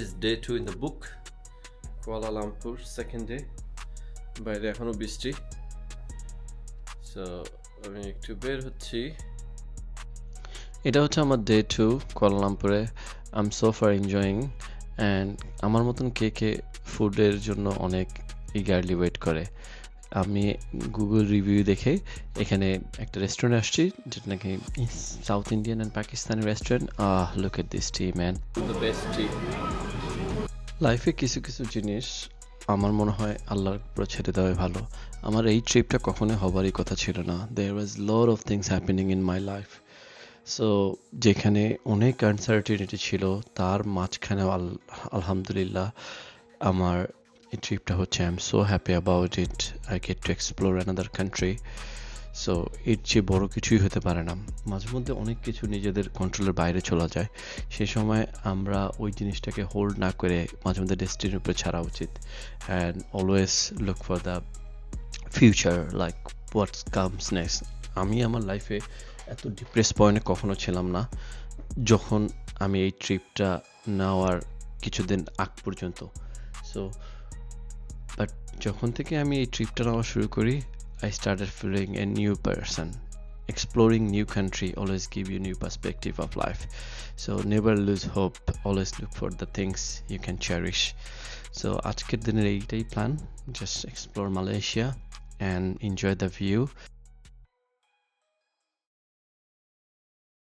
is day 2 in the book. Kuala Lumpur, second day. বাইরে এখনো বৃষ্টি, সো আমি একটু বের হচ্ছি। এটা হচ্ছে আমার ডে 2 কুয়ালালামপুরে। I am so far enjoying and আমার মতন কে কে ফুডের জন্য অনেক ইগারলি ওয়েট করে। আমি গুগল রিভিউ দেখে এখানে একটা রেস্টুরেন্টে আসছি, যেটা নাকি south Indian and Pakistani restaurant. Look at this T man. The best টি। লাইফে কিছু কিছু জিনিস আমার মনে হয় আল্লাহর উপর ছেড়ে দেওয়াই ভালো। আমার এই ট্রিপটা কখনোই হবারই কথা ছিল না। There was lot of things happening in my life. So যেখানে অনেক আনসার্টিনিটি ছিল, তার মাঝখানে আলহামদুলিল্লাহ আমার এই ট্রিপটা হচ্ছে। I am so happy about it. I get to explore another country. So এর চেয়ে বড় কিছুই হতে পারে না। মাঝে মধ্যে অনেক কিছু নিজেদের কন্ট্রোলের বাইরে চলে যায়, সে সময় আমরা ওই জিনিসটাকে হোল্ড না করে মাঝে মধ্যে ডেস্টিনির উপরে ছাড়া উচিত। And always look for the future, like what's comes next. আমি আমার লাইফে এত ডিপ্রেস পয়েন্টে কখনো ছিলাম না যখন আমি এই ট্রিপটা নেওয়ার কিছুদিন আগ পর্যন্ত। সো বাট যখন থেকে আমি এই ট্রিপটা নেওয়া শুরু করি, I started feeling a new person. Exploring new country always give you new perspective of life. So never lose hope. Always look for the things you can cherish. So আজকের দিনের এইটাই plan, just explore Malaysia and enjoy the view.